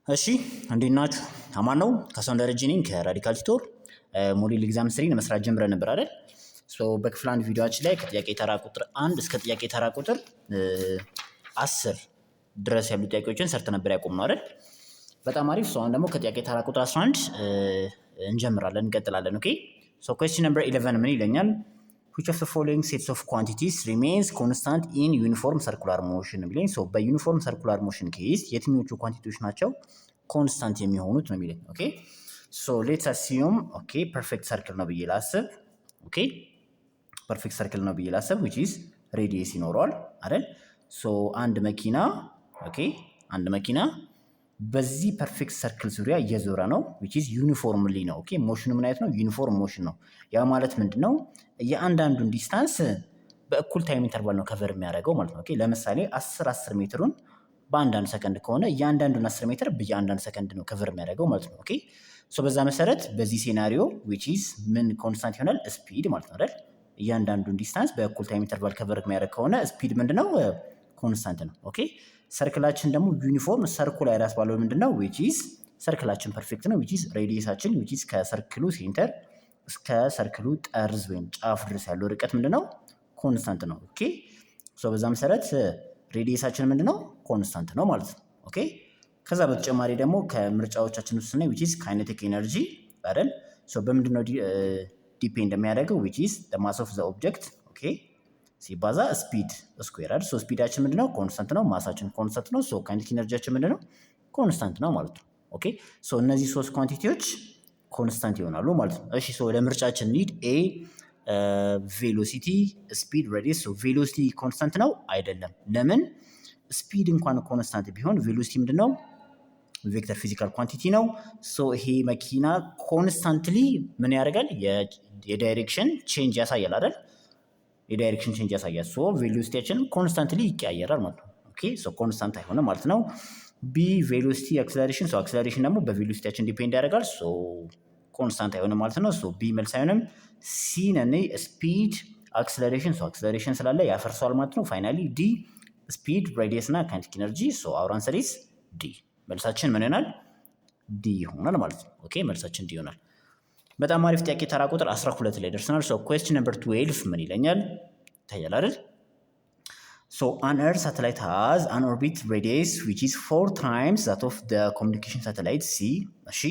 እሺ እንዴት ናችሁ? አማን ነው። ከሰው ደረጀ ነኝ ከራዲካል ቲቶር ሞዴል ኤግዛም 3 መስራት ጀምረን ነበር አይደል? በክፍል አንድ ቪዲዮአችን ላይ ከጥያቄ ተራ ቁጥር 1 እስከ ጥያቄ ተራ ቁጥር 10 ድረስ ያሉ ጥያቄዎችን ሰርተ ነበር ያቆምነው አይደል? በጣም አሪፍ። አሁን ደግሞ ከጥያቄ ተራ ቁጥር 11 እንቀጥላለን። ኦኬ question number 11 ምን ይለኛል? which of the following sets of quantities remains constant in uniform circular motion የሚለኝ። በዩኒፎርም ሰርኩላር ሞሽን ኬስ የትኞቹ ኳንቲቲዎች ናቸው ኮንስታንት የሚሆኑት ነው የሚለኝ። ኦኬ ሌትስ አሲዩም ፐርፌክት ሰርክል ነው ብዬ ላስብ። ፐርፌክት ሰርክል ነው ብዬ ላስብ which is ሬዲየስ ይኖረዋል አይደል? አንድ መኪና በዚህ ፐርፌክት ሰርክል ዙሪያ እየዞረ ነው which is ዩኒፎርምሊ ነው። ሞሽኑ ምን አይነት ነው? ዩኒፎርም ሞሽን ነው። ያ ማለት ምንድነው? የአንዳንዱን ዲስታንስ በእኩል ታይም ኢንተርቫል ነው ከቨር የሚያደርገው ማለት ነው። ለምሳሌ 10 ሜትሩን በአንዳንድ ሰከንድ ከሆነ እያንዳንዱን 10 ሜትር በየአንዳንድ ሰከንድ ነው ከቨር የሚያደርገው ማለት ነው። በዛ መሰረት በዚህ ሴናሪዮ which is ምን ኮንስታንት ይሆናል? ስፒድ ማለት ነው አይደል? እያንዳንዱን ዲስታንስ በእኩል ታይም ኢንተርቫል ከቨር የሚያደርግ ከሆነ ስፒድ ምንድነው? ኮንስታንት ነው። ሰርክላችን ደግሞ ዩኒፎርም ሰርኩላር ያስባለው ምንድነው? which is ሰርክላችን ፐርፌክት ነው which is ሬዲየሳችን which is ከሰርክሉ ሴንተር እስከ ሰርክሉ ጠርዝ ወይም ጫፍ ድረስ ያለው ርቀት ምንድነው? ኮንስታንት ነው። በዛ መሰረት ሬዲየሳችን ምንድነው? ኮንስታንት ነው ማለት ነው። ከዛ በተጨማሪ ደግሞ ከምርጫዎቻችን ውስጥ ስናይ which is ካይኔቲክ ኤነርጂ አይደል? በምንድነው ዲፔንድ የሚያደርገው which is the mass of the object ሲባዛ ስፒድ ስኩዌር አይደል? ስፒዳችን ምንድነው? ኮንስታንት ነው። ማሳችን ኮንስታንት ነው። ካይኔቲክ ኤነርጂያችን ምንድነው? ኮንስታንት ነው ማለት ነው። እነዚህ ሶስት ኳንቲቲዎች ኮንስታንት ይሆናሉ ማለት ነው። እሺ ወደ ምርጫችን ኒድ ኤ ቬሎሲቲ፣ ስፒድ፣ ሬዲየስ። ቬሎሲቲ ኮንስታንት ነው አይደለም። ለምን? ስፒድ እንኳን ኮንስታንት ቢሆን ቬሎሲቲ ምንድነው? ቬክተር ፊዚካል ኳንቲቲ ነው። ይሄ መኪና ኮንስታንትሊ ምን ያደርጋል? የዳይሬክሽን ቼንጅ ያሳያል አይደል? የዳይሬክሽን ቼንጅ ያሳያል። ቬሎሲቲያችን ኮንስታንትሊ ይቀያየራል ማለት ነው። ኮንስታንት አይሆንም ማለት ነው። ቢ ቬሎሲቲ አክሰለሬሽን። አክሰለሬሽን ደግሞ በቬሎሲቲያችን ዲፔንድ ያደርጋል። ኮንስታንት አይሆንም ማለት ነው። ቢ መልስ አይሆንም። ሲ ነን ስፒድ አክሰለሬሽን። አክሰለሬሽን ስላለ ያፈርሰዋል ማለት ነው። ፋይናሊ ዲ ስፒድ ሬዲየስ እና ካይኔቲክ ኤነርጂ። አወር አንሰር ኢዝ ዲ። መልሳችን ምን ይሆናል? ዲ ይሆናል ማለት ነው። መልሳችን ዲ ይሆናል። በጣም አሪፍ ጥያቄ ተራ ቁጥር 12 ላይ ደርሰናል። question number 12 ምን ይለኛል? ታያል አይደል? an earth satellite has an orbit radius which is 4 times that of the communication satellite C. እሺ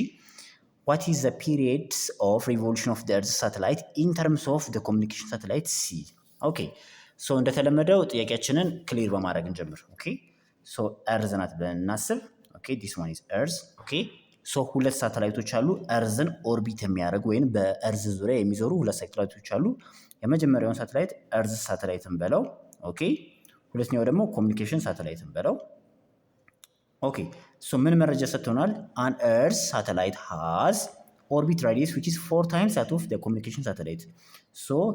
what is the period of revolution of the earth satellite in terms of the communication satellite C? እንደተለመደው ጥያቄያችንን ክሊር በማድረግ እንጀምር። earth ናት ብለን እናስብ። this one is earth. ሁለት ሳተላይቶች አሉ እርዝን ኦርቢት የሚያደርጉ ወይም በእርዝ ዙሪያ የሚዞሩ ሁለት ሳተላይቶች አሉ። የመጀመሪያውን ሳተላይት እርዝ ሳተላይትን በለው። ሁለተኛው ደግሞ ኮሚኒኬሽን ሳተላይትን በለው። ምን መረጃ ሰጥቶናል? an earth satellite has orbit radius which is 4 times that of the communication satellite.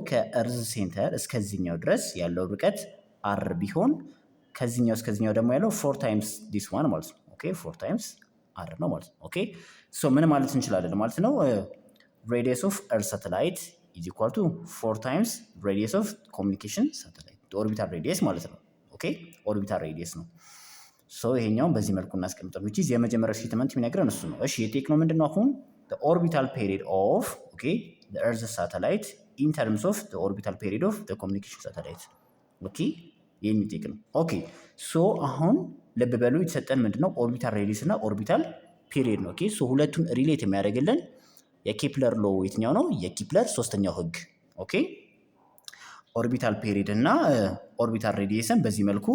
ከእርዝ ሴንተር እስከዚህኛው ድረስ ያለው ርቀት አር ቢሆን ከዚህኛው እስከዚህኛው ደግሞ ያለው 4 times this one ማለት ነው። 4 times አር ነው ማለት ነው። ምን ማለት እንችላለን ማለት ነው? radius of earth satellite is equal to 4 times radius of communication satellite. ኦርቢታል ሬዲየስ ማለት ነው። ኦርቢታል ሬዲየስ ነው። ይሄኛውን በዚህ መልኩ እናስቀምጠው which is የመጀመሪያው ስቴትመንት የሚነግረን እሱ ነው። እሺ የቴክኖ ምንድነው አሁን? the orbital period of the earth satellite in terms of the orbital period of the communication satellite. የሚጠይቅ ነው። አሁን ልብ በሉ የተሰጠን ምንድነው? ኦርቢታል ሬዲየስ እና ኦርቢታል ፔሪድ ነው። ሁለቱን ሪሌት የሚያደርግልን የኬፕለር ሎ የትኛው ነው? የኬፕለር ሶስተኛው ህግ። ኦርቢታል ፔሪድ እና ኦርቢታል ሬዲየስን በዚህ መልኩ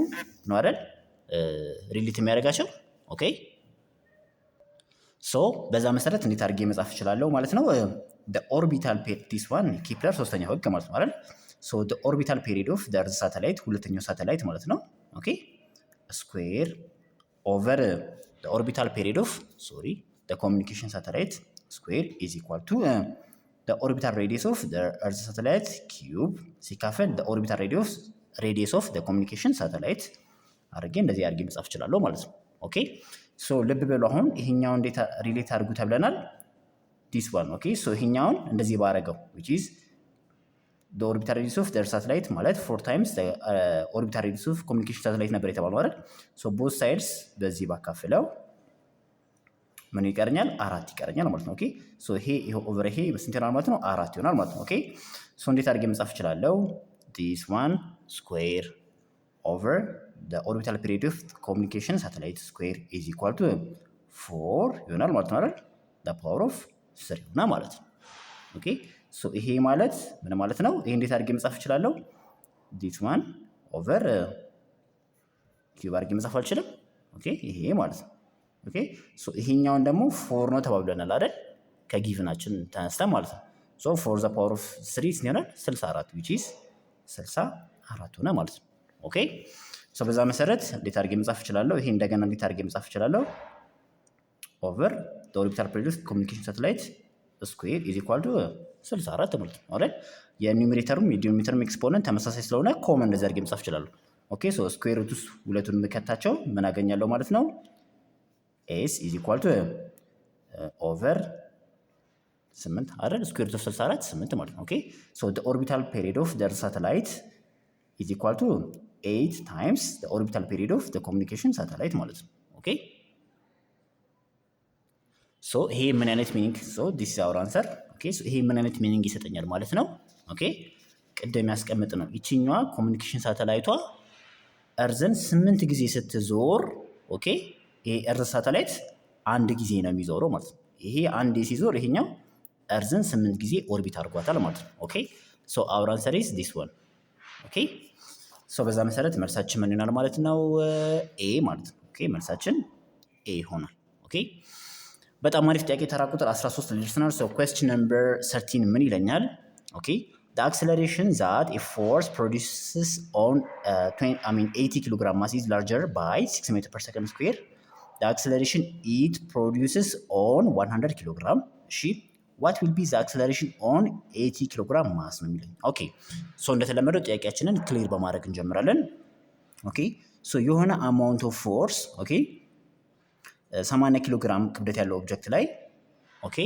ነው አይደል ሪሌት የሚያደርጋቸው። በዛ መሰረት እንዴት አድርጌ መጻፍ እችላለሁ ማለት ነው? ኦርቢታል ፔሪድ this one ኬፕለር ሶስተኛው ህግ ማለት ነው አይደል? the orbital period of the earth satellite ሁለተኛው ሳተላይት ማለት ነው። ስኩዌር ኦቨር the orbital period of the communication satellite square is equal to the orbital radius of the earth satellite cube ሲካፈል the orbital radius of the communication satellite አድርጌ እንደዚህ አድርጌ መጻፍ እችላለሁ ማለት ነው። ልብ በሉ አሁን ይሄኛው እንዴት ሪሌት አድርጉ ተብለናል? this one ይሄኛውን እንደዚህ ባረገው which is the orbital radius of the satellite ማለት 4 times the orbital radius of communication satellite ነበር የተባለው አይደል? both sides በዚህ ባካፍለው ምን ይቀርኛል? 4 ይቀርኛል ማለት ነው። ኦኬ ሶ ይሄ ኦቨር ይሄ በስንት ይሆናል ማለት ነው? 4 ይሆናል ማለት ነው። ኦኬ ሶ እንዴት አድርጌ መጻፍ እችላለሁ? this one square over the orbital period of communication satellite square is equal to 4 ይሆናል ማለት ነው አይደል? the power of 3 ይሆናል ማለት ነው። ኦኬ ሶ ይሄ ማለት ምን ማለት ነው? ይሄ እንዴት አድርጌ መጻፍ እችላለሁ? this one over ኪዩብ አድርጌ መጻፍ አልችልም። ኦኬ ይሄ ማለት ነው። ኦኬ ሶ ይሄኛውን ደግሞ 4 ነው ተባብለናል አይደል? ከጊቭናችን ተነስተን ማለት ነው። ሶ 4 the power of 3 ይሆናል 64 which is 64 ሆነ ማለት ነው። ኦኬ ሶ በዛ መሰረት እንዴት አድርጌ መጻፍ እችላለሁ? ይሄ እንደገና እንዴት አድርጌ መጻፍ እችላለሁ? ኦቨር the orbital period of communication satellite square is equal to 64 ማለት ነው አይደል? የኒውሜሬተሩም የዲኖሚኔተሩም ኤክስፖነንት ተመሳሳይ ስለሆነ ኮመን እንደዚህ አድርጌ መጻፍ እችላለሁ። ኦኬ ሶ ስኩዌር ሩት ውስጥ ሁለቱን የምከታቸው ምን አገኛለሁ ማለት ነው? ኤስ ኢዝ ኢኳል ቱ ኦቨር 8 አይደል? ስኩዌር ሩት ኦፍ 64 8 ማለት ነው። ኦኬ ሶ the orbital period of the satellite is equal to 8 times the orbital period of the communication satellite ማለት ነው። ኦኬ ሶ ይሄ ምን አይነት ሚኒንግ ሶ this is our answer። ኦኬ ሶ ይሄ ምን አይነት ሚኒንግ ይሰጠኛል ማለት ነው? ኦኬ ቅድም ያስቀምጥ ነው ይቺኛዋ ኮሚኒኬሽን ሳተላይቷ እርዝን 8 ጊዜ ስትዞር ኦኬ ይሄ እርዝ ሳተላይት አንድ ጊዜ ነው የሚዞረው ማለት ነው። ይሄ አንዴ ሲዞር ይሄኛው እርዝን 8 ጊዜ ኦርቢት አድርጓታል ማለት ነው። ኦኬ ሶ our answer is this one። ኦኬ ሶ በዛ መሰረት መልሳችን ምን ይሆናል ማለት ነው? ኤ ማለት ነው። ኦኬ መልሳችን ኤ ይሆናል። ኦኬ በጣም አሪፍ ጥያቄ ተራ ቁጥር 13 ልደርሰናል። ሶ question number 13 ምን ይለኛል? ኦኬ the acceleration that a force produces on 80 kilogram mass is larger by 6 meter per second square. The acceleration it produces on 100 kilogram. What will be the acceleration on 80 kilogram mass ነው የሚለኝ። ኦኬ ሶ እንደተለመደው ጥያቄያችንን ክሊር በማድረግ እንጀምራለን። ኦኬ ሶ የሆነ አማውንት ኦፍ ፎርስ ኦኬ 80 ኪሎ ግራም ክብደት ያለው ኦብጀክት ላይ ኦኬ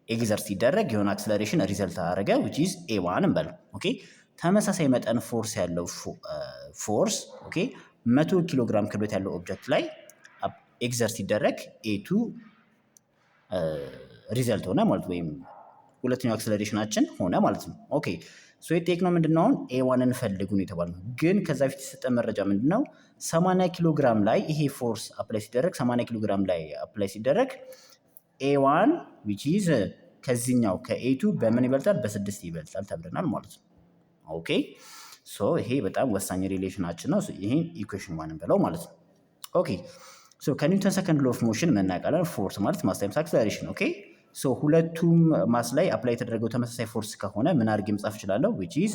ኤግዘርት ሲደረግ የሆነ አክሰለሬሽን ሪዘልት አደረገ which is a1 እንበል። ኦኬ ተመሳሳይ መጠን ፎርስ ያለው ፎርስ ኦኬ 100 ኪሎ ግራም ክብደት ያለው ኦብጀክት ላይ ኤግዘርት ሲደረግ a2 ሪዘልት ሆነ ማለት ወይም ሁለተኛው አክሰለሬሽናችን ሆነ ማለት ነው። ኦኬ ሶ የጠየቅነው ምንድነው? አሁን a1 እንፈልጉን የተባልነው ግን ከዛ በፊት የተሰጠ መረጃ ምንድነው? 80 ኪሎ ግራም ላይ ይሄ ፎርስ አፕላይ ሲደረግ 80 ኪሎ ግራም ላይ አፕላይ ሲደረግ a1 which is ከዚህኛው ከa2 በምን ይበልጣል? በ6 ይበልጣል ተብለናል ማለት ነው። ኦኬ ሶ ይሄ በጣም ወሳኝ ሪሌሽናችን ነው። ይሄን ኢኩዌሽን 1 እንበለው ማለት ነው። ኦኬ ሶ ከኒውተን ሰከንድ ሎ ኦፍ ሞሽን እናውቃለን። ፎርስ ማለት ማስ ታይምስ አክሰለሬሽን። ኦኬ ሶ ሁለቱም ማስ ላይ አፕላይ የተደረገው ተመሳሳይ ፎርስ ከሆነ ምን አድርጌ መጻፍ እችላለሁ? which is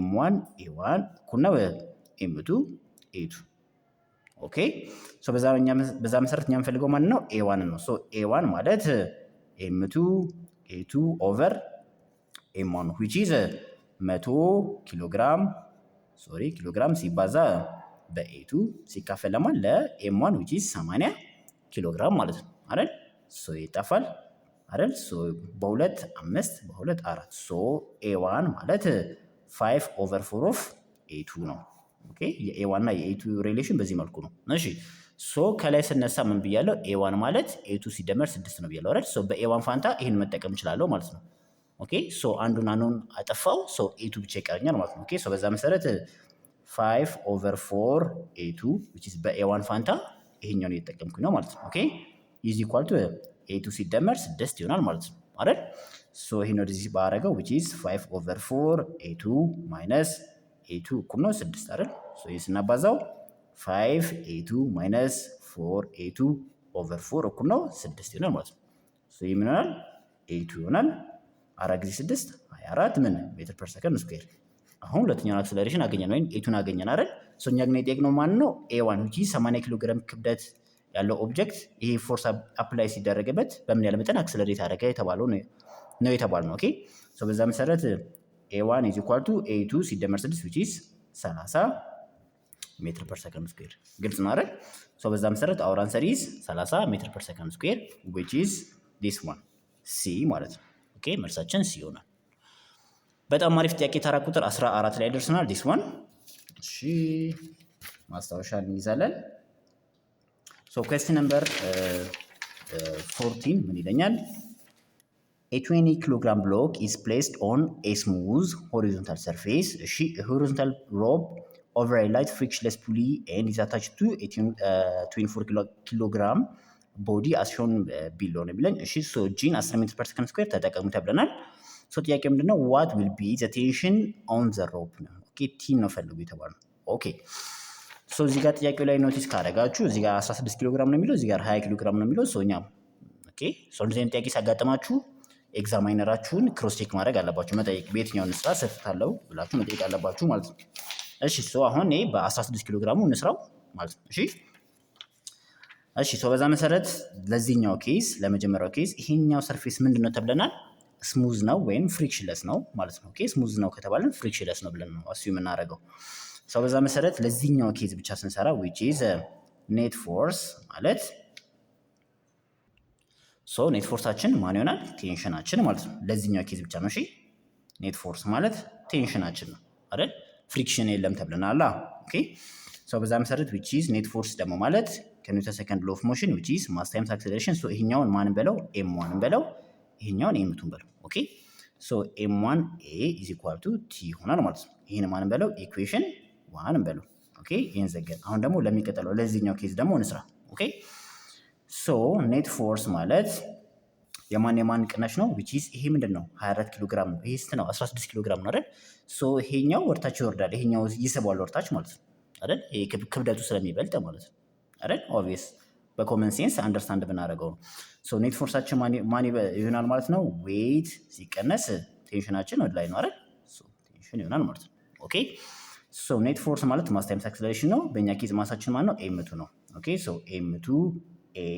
m1 a1 እኩል ነው m2 a2። ኦኬ ሶ በዛ መሰረት እኛ የምንፈልገው ማን ነው? a1 ነው። ሶ a1 ማለት m2 a2 ኦቨር m1 which is 100 ኪሎግራም ሲባዛ በa2 ሲካፈል ለማን? ለm1 which is 80 ኪሎግራም ማለት ነው አይደል? ሶ ይጣፋል አይደል? ሶ በ2 5 በ2 4 ሶ a1 ማለት 5 ኦቨር 4 ኦፍ a2 ነው። ኦኬ የa1 እና የa2 ሪሌሽን በዚህ መልኩ ነው። እሺ ሶ ከላይ ስነሳ ምን ብያለሁ? a1 ማለት a2 ሲደመር 6 ነው ብያለሁ አይደል? ሶ በa1 ፋንታ ይሄን መጠቀም እችላለሁ ማለት ነው። ኦኬ ሶ አንዱን አጠፋው ሶ a2 ብቻ ይቀርኛል ማለት ነው። ኦኬ ሶ በዛ መሰረት 5 ኦቨር 4 a2 which is በa1 ፋንታ ይሄኛውን እየተጠቀምኩኝ ነው ማለት ነው። ኦኬ is equal to a2 ሲደመር 6 ይሆናል ማለት ነው አይደል? ሶ ይሄን ወደዚህ ባረገው which is 5 ኦቨር 4 a2 ማይነስ a2 እኩል ነው 6 አይደል? ሶ ይሄን ስናባዛው 5 a2 ማይነስ 4 a2 ኦቨር 4 እኩል ነው 6 ይሆናል ማለት ነው። ሶ ይሄ ምን ይሆናል? a2 ይሆናል 4 ጊዜ 6 24 ምን ሜትር ፐር ሰከንድ ስኩዌር። አሁን ሁለተኛውን አክሰለሬሽን አገኘን ወይም a2ን አገኘን አይደል? ሶ እኛ ግን የጠየቅነው ማን ነው? a1 which is 80 ኪሎ ግራም ክብደት ያለው ኦብጀክት ይሄ ፎርስ አፕላይ ሲደረግበት በምን ያህል መጠን አክሰለሬት አደረገ የተባለው ነው የተባለው። ኦኬ ሶ በዛ መሰረት a1 is equal to a2 ሲደመር 6 which is 30 ሜትር ፐር ሰከንድ ስኩዌር። ግልጽ ነው አይደል? ሶ በዛ መሰረት our answer is 30 ሜትር ፐር ሰከንድ ስኩዌር which is this one C ማለት ነው። ኦኬ መልሳችን C ይሆናል። በጣም አሪፍ ጥያቄ ተራ ቁጥር 14 ላይ ደርሰናል። this one እሺ ማስታወሻ እንይዛለን። ሶ question number 14 ምን ይለኛል? A 20 kilogram block is placed on a smooth horizontal surface. እሺ horizontal rope over a light frictionless pulley and is attached to a 24 kilogram body as shown below ነው የሚለኝ። እሺ ሶ ጂን 10 ሜትር ፐር ሰከንድ ስኩዌር ተጠቀሙ ተብለናል። ሶ ጥያቄ ምንድነው? what will be the tension on the rope ነው። ኦኬ ቲ ነው ፈልጉ የተባለው። ኦኬ ሶ እዚህ ጋር ጥያቄው ላይ ኖቲስ ካደረጋችሁ እዚህ ጋር 16 ኪሎ ግራም ነው የሚለው፣ እዚህ ጋር 20 ኪሎ ግራም ነው የሚለው። ሶ እኛ ኦኬ ሶ እንደዚህ አይነት ጥያቄ ሲያጋጥማችሁ ኤግዛማይነራችሁን ክሮስ ቼክ ማድረግ አለባችሁ። መጠየቅ በየትኛው እንስራ ሰጥታለው ብላችሁ መጠየቅ አለባችሁ ማለት ነው። እሺ ሶ አሁን እኔ በ16 ኪሎ ግራሙ እንስራው ማለት ነው። እሺ ሶ በዛ መሰረት ለዚህኛው ኬዝ ለመጀመሪያው ኬዝ ይሄኛው ሰርፌስ ምንድነው ተብለናል? ስሙዝ ነው ወይም ፍሪክሽንለስ ነው ማለት ነው። ኦኬ ስሙዝ ነው ከተባለን ፍሪክሽንለስ ነው ብለን ነው አስዩ የምናደርገው። ሶ በዛ መሰረት ለዚህኛው ኬዝ ብቻ ስንሰራ which is net force ማለት ሶ ኔት ፎርሳችን ማን ይሆናል? ቴንሽናችን ማለት ነው። ለዚህኛው ኬዝ ብቻ ነው። እሺ ኔት ፎርስ ማለት ቴንሽናችን ነው አይደል? ፍሪክሽን የለም ተብለናል። ኦኬ ሶ በዛ መሰረት which is ኔት ፎርስ ደግሞ ማለት ከኒውተን ሰከንድ ሎው ኦፍ ሞሽን which is ማስ ታይምስ አክሰለሬሽን። ሶ ይሄኛውን ማን በለው? m1 በለው፣ ይሄኛውን m2 በለው። ኦኬ ሶ m1a is equal to t ይሆናል ማለት ነው። ይሄን ማን በለው? ኢኩዌሽን 1 በለው። ኦኬ ይሄን ዘገን። አሁን ደግሞ ለሚቀጥለው ለዚህኛው ኬዝ ደግሞ እንስራ። ኦኬ ሶ ኔት ፎርስ ማለት የማን ቅናሽ ነው? which is ይሄ ምንድነው? 24 ኪሎ ግራም ነው። ይሄ ስንት ነው? 16 ኪሎ ግራም ነው አይደል? ሶ ይሄኛው ወርታች ይወርዳል፣ ይሄኛው ይስባል ወርታች ማለት ነው አይደል? ይሄ ክብደቱ ስለሚበልጥ ማለት ነው አይደል? ኦብቪየስ በኮመን ሴንስ አንደርስታንድ ብናደርገው ነው። ሶ ኔት ፎርሳችን ማን ይሆናል ማለት ነው? ዌይት ሲቀነስ ቴንሽናችን ወደ ላይ ነው አይደል? ሶ ቴንሽን ይሆናል ማለት ነው። ኦኬ ሶ ኔት ፎርስ ማለት ማስ ታይምስ አክሰለሬሽን ነው። በእኛ ኬዝ ማሳችን ማለት ነው m2 ነው። ኦኬ ሶ m2 a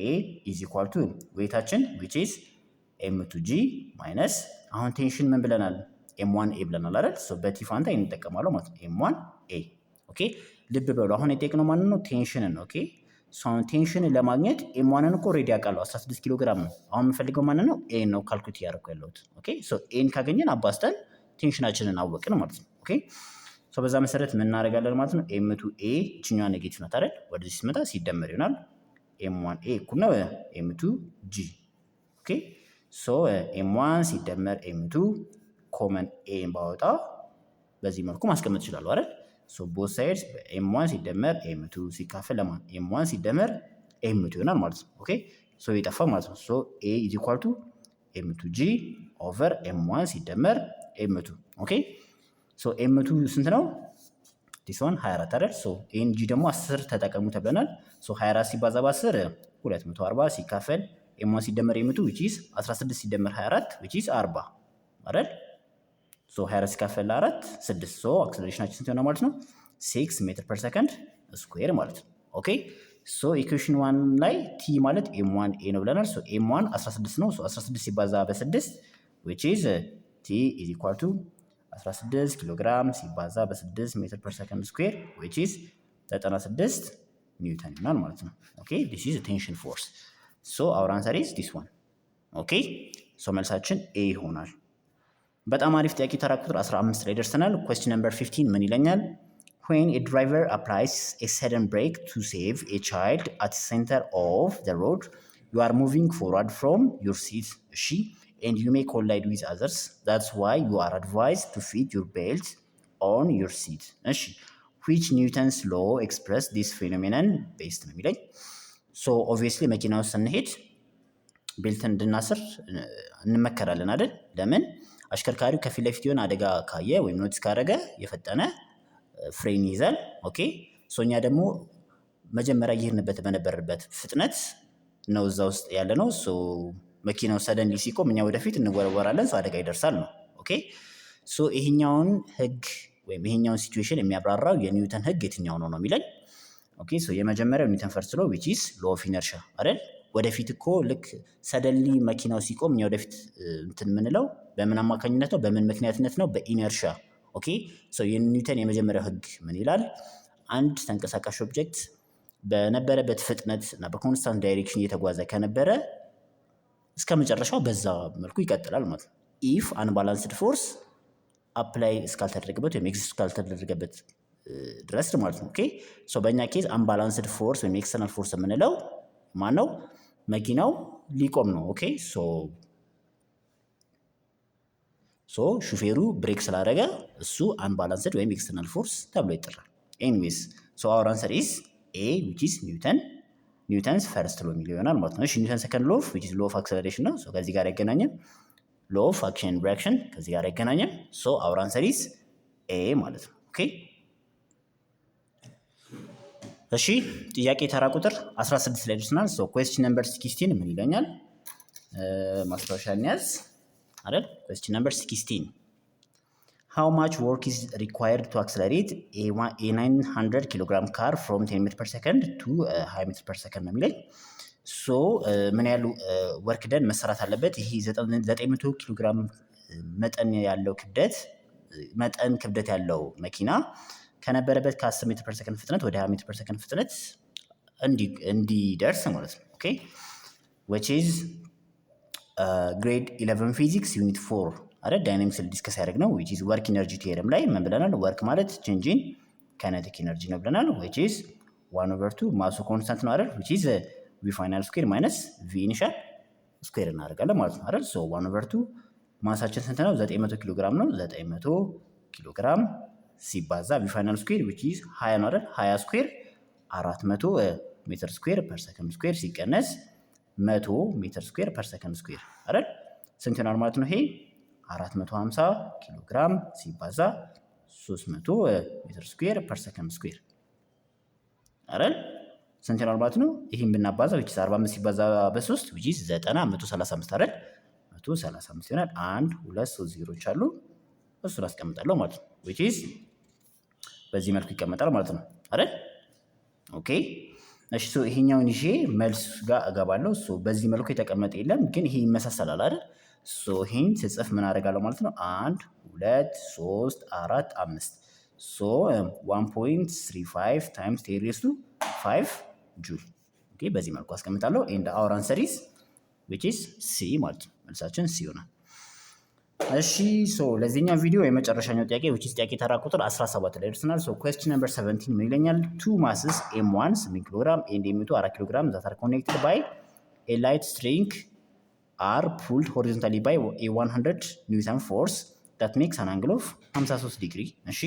is equal to ዌይታችን which is m2g ማይነስ አሁን ቴንሽን ምን ብለናል? m1a ብለናል አይደል? ሶ በቲ ፋንታ እንጠቀማለሁ ማለት ነው m1a። ኦኬ ልብ በሉ አሁን የጠየቅነው ማለት ነው ቴንሽንን ነው። ኦኬ ሶ አሁን ቴንሽንን ለማግኘት m1ን እኮ ኦልሬዲ አውቃለሁ 16 ኪሎ ግራም ነው። አሁን የምፈልገው ማለት ነው a ነው ካልኩሌት እያደረኩ ያለሁት። ኦኬ ሶ ኤን ካገኘን አባስተን ቴንሽናችንን አወቅን ማለት ነው። ኦኬ ሶ በዛ መሰረት ምን እናደርጋለን ማለት ነው? m2a እችኛዋ ኔጌቲቭ ናት አይደል? ወደዚህ ሲመጣ ሲደመር ይሆናል m1a እኩል ነው m2g። ኦኬ ሶ m1 ሲደመር m2 ኮመን a ባወጣ በዚህ መልኩ ማስቀመጥ ይችላል አይደል? ሶ ቦት ሳይድስ m1 ሲደመር m2 ሲካፈል ለማን m1 ሲደመር m2 ይሆናል ማለት ነው። ኦኬ ሶ ይጠፋ ማለት ነው። ሶ a is equal to m2g over m1 ሲደመር m2። ኦኬ ሶ m2 ስንት ነው? this one 24 አይደል? ሶ ኤን ጂ ደግሞ 10 ተጠቀሙ ተብለናል። ሶ 24 ሲባዛ በ10 240 ሲካፈል m1 ሲደመር m2 which is 16 ሲደመር 24 which is 40 አይደል? ሶ 24 ሲካፈል ለ4 6። ሶ አክሰለሬሽናችን ስንት ይሆናል ማለት ነው? 6 ሜትር ፐር ሰከንድ ስኩዌር ማለት ነው። ኦኬ ሶ ኢኩዌሽን 1 ላይ ቲ ማለት m1a ነው ብለናል። ሶ m1 16 ነው። ሶ 16 ሲባዛ በ6 which is t is equal to 16 ኪሎ ግራም ሲባዛ በ6 ሜትር ፐር ሰከንድ ስኩዌር which is 96 ኒውተን ይሆናል ማለት ነው። ኦኬ this is a tension force. So our answer is this one. ኦኬ ሶ መልሳችን a ይሆናል። በጣም አሪፍ ጥያቄ ተራ ቁጥር 15 ላይ ደርሰናል። question number 15 ምን ይለኛል? when a driver applies a sudden brake to save a child at the center of the road you are moving forward from your seat. እሺ and you may collide with others. That's why you are advised to fit your belt on your seat. እሺ which Newton's law express this phenomenon based ነው የሚለኝ። ሶ ኦብቪየስሊ መኪና ውስጥ ስንሄድ ቤልት እንድናስር እንመከራለን አይደል? ለምን? አሽከርካሪው ከፊት ለፊት የሆነ አደጋ ካየ ወይም ኖቲስ ካደረገ የፈጠነ ፍሬን ይይዛል። ኦኬ ሶ እኛ ደግሞ መጀመሪያ እየሄድንበት በነበረበት ፍጥነት ነው እዛ ውስጥ ያለ ነው። ሶ መኪናው ሰደንሊ ሲቆም እኛ ወደፊት እንወረወራለን፣ አደጋ ይደርሳል ነው። ኦኬ ሶ ይሄኛውን ህግ ወይም ይሄኛውን ሲቹዌሽን የሚያብራራው የኒውተን ህግ የትኛው ነው ነው የሚለኝ። ኦኬ ሶ የመጀመሪያው ኒውተን ፈርስት ሎ which is law of inertia አይደል? ወደፊት እኮ ልክ ሰደንሊ መኪናው ሲቆም እኛ ወደፊት እንትን የምንለው በምን አማካኝነት ነው? በምን ምክንያትነት ነው? በኢነርሻ። ኦኬ ሶ የኒውተን የመጀመሪያው ህግ ምን ይላል? አንድ ተንቀሳቃሽ ኦብጀክት በነበረበት ፍጥነት እና በኮንስታንት ዳይሬክሽን እየተጓዘ ከነበረ እስከ መጨረሻው በዛ መልኩ ይቀጥላል ማለት ነው። ኢፍ አንባላንስድ ፎርስ አፕላይ እስካልተደረገበት ወይም ኤግዚስት እስካልተደረገበት ድረስ ማለት ነው። ኦኬ ሶ በእኛ ኬዝ አንባላንስድ ፎርስ ወይም ኤክስተርናል ፎርስ የምንለው ማን ነው? መኪናው ሊቆም ነው። ኦኬ ሶ ሹፌሩ ብሬክ ስላደረገ እሱ አንባላንስድ ወይም ኤክስተርናል ፎርስ ተብሎ ይጠራል። ኤኒዌይስ ሶ አወር አንሰር ኢዝ ኤ ዊች ኢዝ ኒውተንስ ፈርስት ሎ የሚለው ይሆናል ማለት ነው። እሺ ኒውተን ሰከንድ ሎ ዊች ኢዝ ሎ ኦፍ አክሰለሬሽን ነው። ሶ ከዚህ ጋር አይገናኝም። ሎ ኦፍ አክሽን ኤንድ ሪአክሽን ከዚህ ጋር አይገናኝም። ሶ አወር አንሰር ኢዝ ኤ ማለት ነው። ኦኬ እሺ ጥያቄ ተራ ቁጥር 16 ላይ ደርሰናል። ሶ ኩዌስችን ነምበር 16 ምን ይለኛል? ማስታወሻ እንያዝ አይደል? ኩዌስችን ነምበር 16 How much work is required to accelerate a 900 kilogram car from 10 meters per second to 20 meters per second ነው የሚለኝ። ሶ ምን ያህል ወርክ ደን መሰራት አለበት? ይሄ 900 ኪሎ ግራም መጠን ክብደት ያለው መኪና ከነበረበት ከ10 ሜትር ፐር ሰከንድ ፍጥነት ወደ 20 ሜትር ፐር ሰከንድ ፍጥነት እንዲደርስ ማለት ነው። ኦኬ which is grade 11 physics unit 4 አይደል ዳይናሚክስ ዲስከስ ያደርግ ነው which is work energy theorem ላይ ምን ብለናል? ወርክ ማለት change in kinetic energy ነው ብለናል which is 1/2 ማሱ ኮንስታንት ነው አይደል which is v final square minus v initial square እናደርጋለን ማለት ነው አይደል so 1/2 ማሳችን ስንት ነው? 900 ኪሎ ግራም ነው 900 ኪሎ ግራም ሲባዛ v final square which is 20 ነው አይደል 20 ስኩዌር 400 ሜትር ስኩዌር ፐር ሰከንድ ስኩዌር ሲቀነስ 100 ሜትር ስኩዌር ፐር ሰከንድ ስኩዌር አይደል ስንት ይሆናል ማለት ነው? ይሄ 450 ኪሎ ግራም ሲባዛ 300 ሜትር ስኩዌር ፐር ሰከንድ ስኩዌር አይደል ስንት ይሆናል ማለት ነው? ይሄን ብናባዛ which is 45 ሲባዛ በ3 which is 90 135 አይደል 135 ይሆናል። 1 2 3 ዜሮች አሉ እሱን አስቀምጣለሁ ማለት ነው which is በዚህ መልኩ ይቀመጣል ማለት ነው አይደል ኦኬ እሺ ሶ ይሄኛውን ይዤ መልስ ጋር እገባለሁ። ሶ በዚህ መልኩ የተቀመጠ የለም ግን ይሄ ይመሳሰላል አይደል ሶ ይሄን ስጽፍ ምን አደርጋለሁ ማለት ነው 1 2 3 4 5 ሶ 1.35 ታይምስ 10 raised to 5 ጁል ኦኬ በዚህ መልኩ አስቀምጣለሁ and our answer is which is C ማለት ነው መልሳችን C ይሆናል። እሺ ሶ ለዚህኛው ቪዲዮ የመጨረሻኛው ጥያቄ which is ጥያቄ ተራ ቁጥር 17 ላይ ደርሰናል። ሶ question number 17 ምን ይለኛል? two masses m1 8 ኪሎ ግራም and m2 4 ኪሎ ግራም that are connected by a light string are pulled horizontally by a 100 newton force that makes an angle of 53 degree እሺ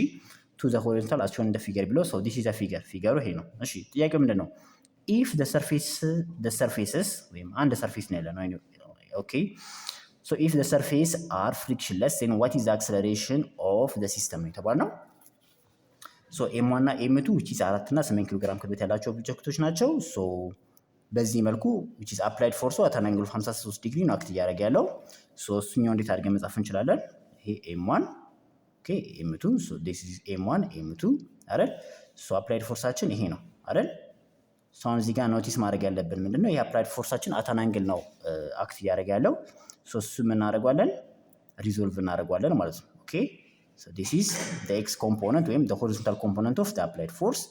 to the horizontal as shown in the figure below so this is a figure ፊገሩ ይሄ ነው። እሺ ጥያቄው ምንድነው? if the surfaces ወይም አንድ ሰርፌስ ነው ያለው ነው ኦኬ so if the surface are frictionless then what is the acceleration of the system የተባለው so m1 እና m2 which is 4 እና 8 ኪሎ ግራም ክብደት ያላቸው ኦብጀክቶች ናቸው። so በዚህ መልኩ which is applied force at an angle of 53 ዲግሪ ነው አክት እያደረገ ያለው so እሱኛው እንዴት አድርገን መጻፍ እንችላለን? ይሄ m1 okay m2 so this is m1 m2 አይደል so applied forceአችን ይሄ ነው አይደል so አሁን እዚህ ጋር ኖቲስ ማድረግ ያለብን ምንድነው ይሄ applied forceአችን at an angle ነው አክት እያደረገ ያለው so እሱ ምን እናደርጋለን ሪዞልቭ እናደርጋለን ማለት ነው ኦኬ so this is the x component ወይም the horizontal component of the applied force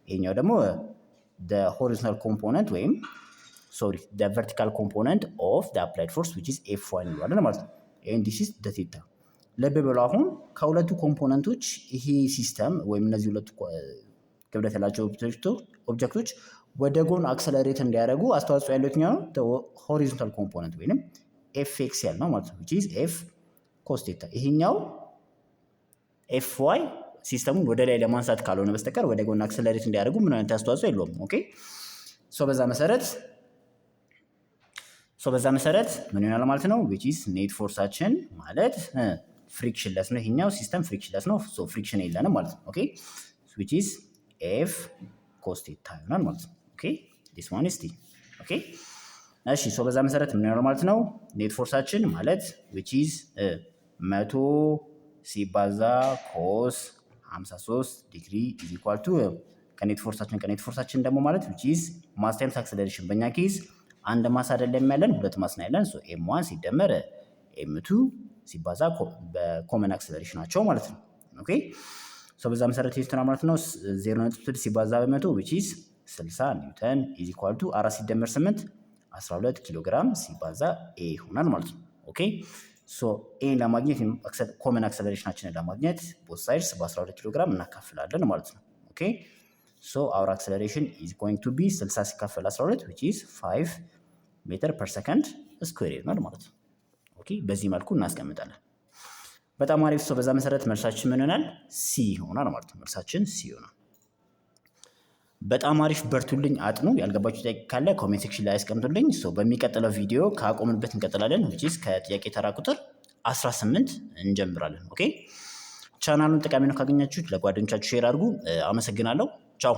ይሄኛው ደግሞ the horizontal component ወይም the vertical component of the applied force which is f1 እንላለን ማለት ነው and this is the theta ለብ በሉ አሁን ከሁለቱ ኮምፖነንቶች ይሄ ሲስተም ወይም እነዚህ ሁለቱ ክብደት ያላቸው ኦብጀክቶች ወደ ጎን አክሰለሬት እንዲያደርጉ አስተዋጽኦ ያለው የትኛው ነው horizontal component ወይንም fx ያል ነው ማለት ነው which is f cos theta ይሄኛው fy ሲስተሙን ወደ ላይ ለማንሳት ካልሆነ በስተቀር ወደ ጎን አክሰለሬት እንዲያደርጉ ምን አይነት አስተዋጽኦ የለውም ኦኬ ሶ በዛ መሰረት ምን ይሆናል ማለት ነው which is net ፎርሳችን ማለት ፍሪክሽንለስ ነው ይሄኛው ሲስተም ፍሪክሽንለስ ነው ሶ ፍሪክሽን የለንም ማለት ነው ኦኬ which is f cos theta ይሆናል ማለት ነው ኦኬ this one is t ኦኬ እሺ ሶ በዛ መሰረት ምን ይሆናል ማለት ነው ኔት ፎርሳችን ማለት which is 100 ሲባዛ cos 53 ዲግሪ is equal to ከኔት ፎርሳችን ደግሞ ማለት which is mass times acceleration በእኛ ኬዝ አንድ ማስ አይደለም ያለን ሁለት ማስ ነው ያለን ሶ m1 ሲደመር m2 ሲባዛ በኮመን አክሰለሬሽናቸው ማለት ነው ኦኬ ሶ በዛ መሰረት ይስተና ማለት ነው 0.6 ሲባዛ በ100 which is 60 ኒውተን is equal to 4 ሲደመር 8 12 ኪሎ ግራም ሲባዛ a ይሆናል ማለት ነው ኦኬ ሶ a ለማግኘት ኮመን አክሰለሬሽናችንን ለማግኘት both sides በ12 ኪሎ ግራም እናካፍላለን ማለት ነው ኦኬ ሶ our acceleration is going to be 60 ሲካፈል 12 which is 5 ሜትር ፐር ሰከንድ ስኩዌር ይሆናል ማለት ነው። ኦኬ በዚህ መልኩ እናስቀምጣለን። በጣም አሪፍ ሰው። በዛ መሰረት መልሳችን ምን ይሆናል? ሲ ይሆናል ማለት ነው። መልሳችን ሲ ይሆናል። በጣም አሪፍ በርቱልኝ፣ አጥኑ። ያልገባችሁ ጥያቄ ካለ ኮሜንት ሴክሽን ላይ አስቀምጡልኝ። በሚቀጥለው ቪዲዮ ካቆምንበት እንቀጥላለን። which is ከጥያቄ ተራ ቁጥር 18 እንጀምራለን። ኦኬ ቻናሉን ጠቃሚ ነው ካገኛችሁት ለጓደኞቻችሁ ሼር አድርጉ። አመሰግናለሁ። ቻው